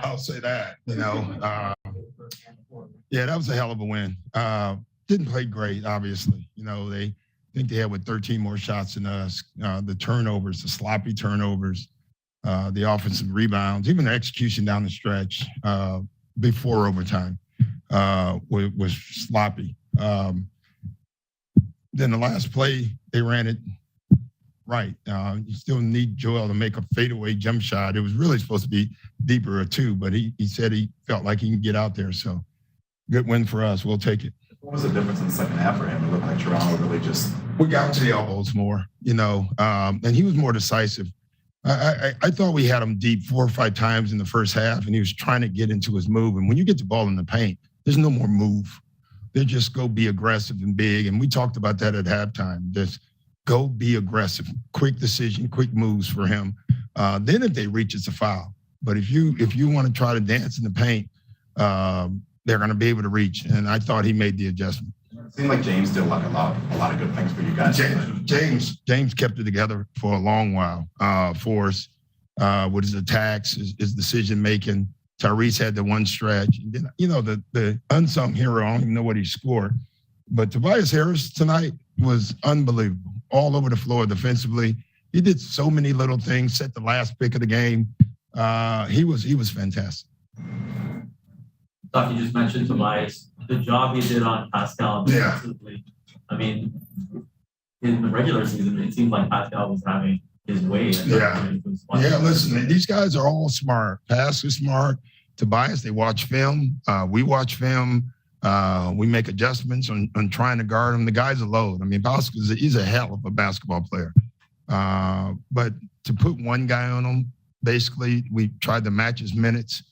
I'll say that. Yeah, that was a hell of a win. Didn't play great, obviously. They think they had 13 more shots than us. The turnovers, the sloppy turnovers, the offensive rebounds, even the execution down the stretch before overtime was sloppy. Then the last play, they ran it right. You still need Joel to make a fadeaway jump shot. It was really supposed to be deeper or two, but he said he felt like he can get out there. So good win for us. We'll take it. What was the difference in the second half for him? It looked like Toronto really just... We got to the elbows more, and he was more decisive. I thought we had him deep 4 or 5 times in the first half, and he was trying to get into his move. And when you get the ball in the paint, there's no more move. They just go be aggressive and big. And we talked about that at halftime. Just go be aggressive, quick decision, quick moves for him. Then if they reach, it's a foul. But if you want to try to dance in the paint, they're going to be able to reach. And I thought he made the adjustment. It seemed like James did a lot of good things for you guys. James kept it together for a long while for us with his attacks, his decision making. Tyrese had the one stretch. The unsung hero, I don't even know what he scored. But Tobias Harris tonight was unbelievable. All over the floor defensively. He did so many little things, set the last pick of the game. He was fantastic. Doc, you just mentioned Tobias. The job he did on Pascal defensively. I mean, in the regular season, it seemed like Pascal was having his way. Listen, these guys are all smart. Pascal's smart. Tobias, they watch film. We watch film. We make adjustments on trying to guard him. The guy's a load. I mean, Pascal, he's a hell of a basketball player. But to put one guy on him, basically, we tried to match his minutes,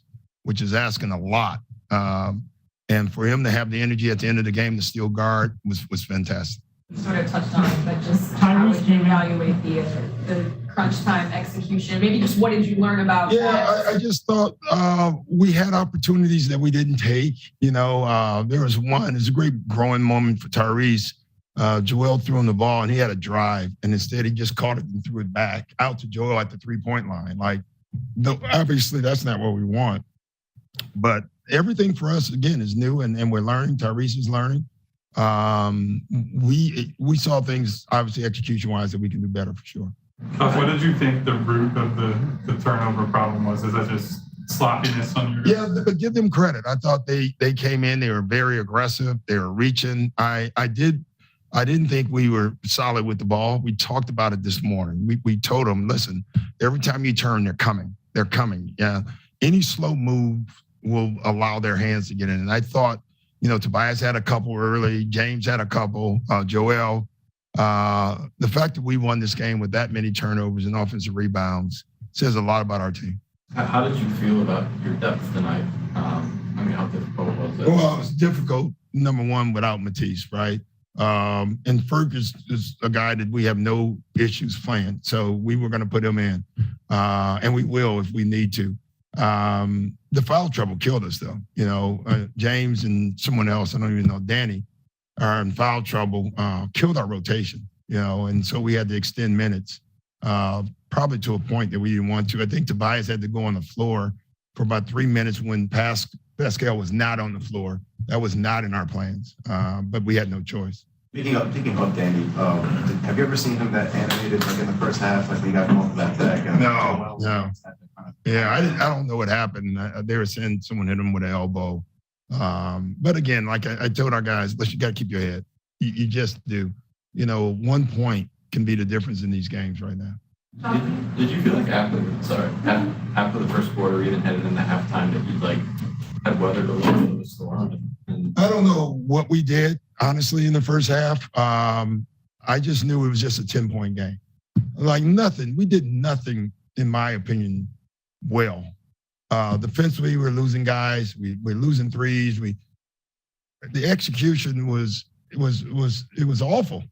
which is asking a lot. And for him to have the energy at the end of the game to still guard was fantastic. You sort of touched on it, but just how would you evaluate the crunch time execution? Maybe just what did you learn about that? I just thought we had opportunities that we didn't take. There was one. It was a great growing moment for Tyrese. Joel threw him the ball, and he had a drive. And instead, he just caught it and threw it back out to Joel at the three-point line. Obviously, that's not what we want. But everything for us, again, is new, and we're learning. Tyrese is learning. We saw things, obviously, execution-wise, that we can do better for sure. What did you think the root of the turnover problem was? Is that just sloppiness on your... Yeah, but give them credit. I thought they came in, they were very aggressive, they were reaching. I didn't think we were solid with the ball. We talked about it this morning. We told them, listen, every time you turn, they're coming. They're coming. Yeah. Any slow move will allow their hands to get in. And I thought, Tobias had a couple early. James had a couple. Joel. The fact that we won this game with that many turnovers and offensive rebounds says a lot about our team. How did you feel about your depth tonight? How difficult was it? Well, it was difficult, number one, without Matisse, right? And Fergus is a guy that we have no issues playing. So we were going to put him in. And we will if we need to. The foul trouble killed us, though. James and someone else, I don't even know, Danny, are in foul trouble, killed our rotation, and so we had to extend minutes, probably to a point that we didn't want to. I think Tobias had to go on the floor for about 3 minutes when Pascal was not on the floor. That was not in our plans, but we had no choice. Speaking of Danny, have you ever seen him that animated in the first half? Like we got him off that deck. No. Yeah, I don't know what happened. They were saying someone hit him with an elbow. But again, like I told our guys, you got to keep your head. You just do. 1 point can be the difference in these games right now. Did you feel like after the first quarter, even headed into halftime, that you had weathered a little bit of a storm? I don't know what we did, honestly, in the first half. I just knew it was just a 10-point game. Nothing. We did nothing, in my opinion, well. Defensively, we're losing guys. We're losing threes. The execution was awful.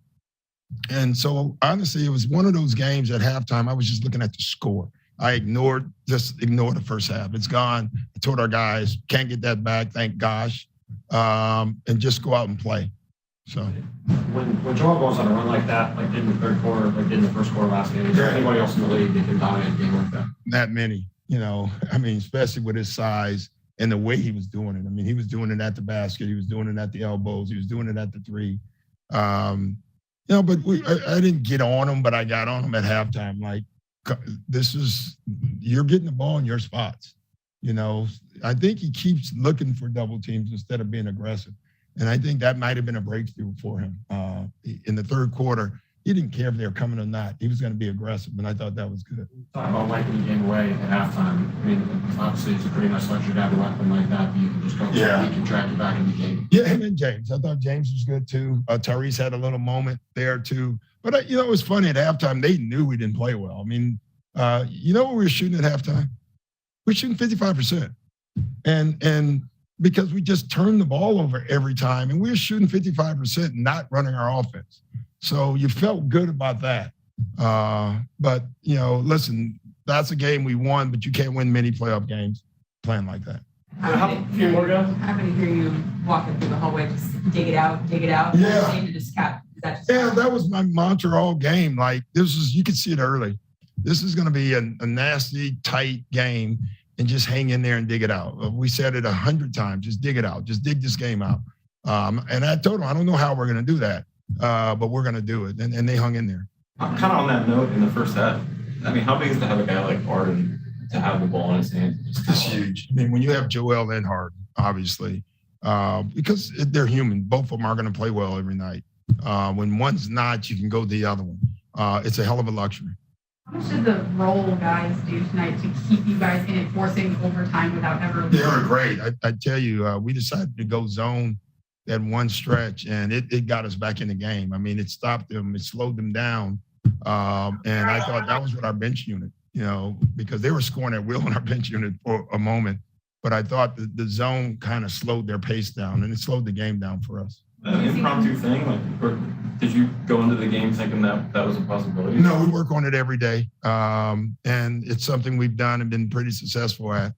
And so, honestly, it was one of those games at halftime. I was just looking at the score. I ignored the first half. It's gone. I told our guys, can't get that back, thank gosh, and just go out and play. So when Joel goes on a run like that, like in the third quarter, like in the first quarter last game, is there anybody else in the league that can dominate a game like that? Not many. you know, I mean, especially with his size and the way he was doing it. I mean, he was doing it at the basket. He was doing it at the elbows. He was doing it at the three. You know, but I didn't get on him, but I got on him at halftime. Like, you're getting the ball in your spots. You know, I think he keeps looking for double teams instead of being aggressive. And I think that might have been a breakthrough for him. In the third quarter, he didn't care if they were coming or not. He was going to be aggressive, and I thought that was good. Talk about wiping the game away at halftime. I mean, obviously it's a pretty nice luxury to have a weapon like that, but you can just go, Yeah. you can track it back in the game. Yeah, him and James. I thought James was good too. Tyrese had a little moment there too. But, you know, it was funny at halftime. They knew we didn't play well. I mean, you know what we were shooting at halftime? We're shooting 55%. And because we just turned the ball over every time, and we were shooting 55%, not running our offense. So you felt good about that. But, you know, listen, that's a game we won, but you can't win many playoff games playing like that. Happy to hear you walking through the hallway, just dig it out. Yeah. To just cap. Yeah, that was my mantra all game. Like, you could see it early. This is going to be a nasty, tight game, and just hang in there and dig it out. We said it 100 times, just dig it out. Just dig this game out. And I told them, I don't know how we're going to do that, but we're going to do it. And they hung in there. Kind of on that note, in the first half, I mean, how big is to have a guy like Harden to have the ball in his hand? It's huge. I mean, when you have Joel and Harden, obviously, because they're human, both of them are going to play well every night. When one's not, you can go to the other one. It's a hell of a luxury. How much did the role guys do tonight to keep you guys in it, forcing overtime without ever? They were great. I tell you, we decided to go zone that one stretch, and it got us back in the game. I mean, it stopped them. It slowed them down. And I thought that was with our bench unit, you know, because they were scoring at will in our bench unit for a moment. But I thought the zone kind of slowed their pace down, and it slowed the game down for us. An impromptu thing, like, or did you go into the game thinking that was a possibility? No, we work on it every day, and it's something we've done and been pretty successful at.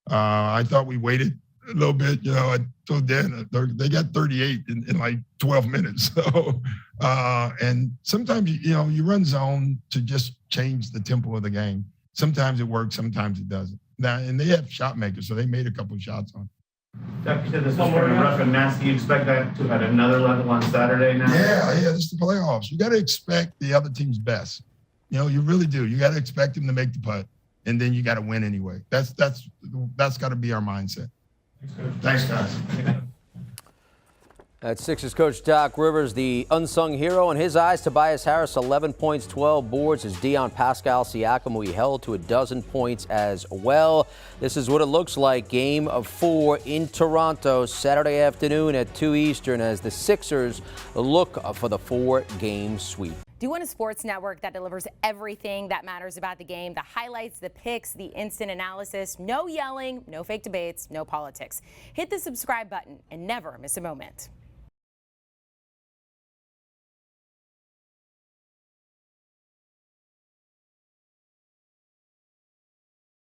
I thought we waited a little bit, you know. So then they got 38 in like 12 minutes. So, and sometimes you run zone to just change the tempo of the game. Sometimes it works, sometimes it doesn't. Now, and they have shot makers, so they made a couple of shots on. Jack, you said this was pretty rough and nasty. You expect that to at another level on Saturday now? Yeah, this is the playoffs. You got to expect the other team's best. You know, you really do. You got to expect them to make the putt, and then you got to win anyway. That's got to be our mindset. Thanks, guys. That's Sixers coach Doc Rivers, the unsung hero in his eyes. Tobias Harris, 11 points, 12 boards. As Dion Pascal Siakam, who he held to 12 points as well. This is what it looks like. Game of 4 in Toronto, Saturday afternoon at 2 Eastern, as the Sixers look for the 4-game sweep. Do you want a sports network that delivers everything that matters about the game? The highlights, the picks, the instant analysis. No yelling, no fake debates, no politics. Hit the subscribe button and never miss a moment.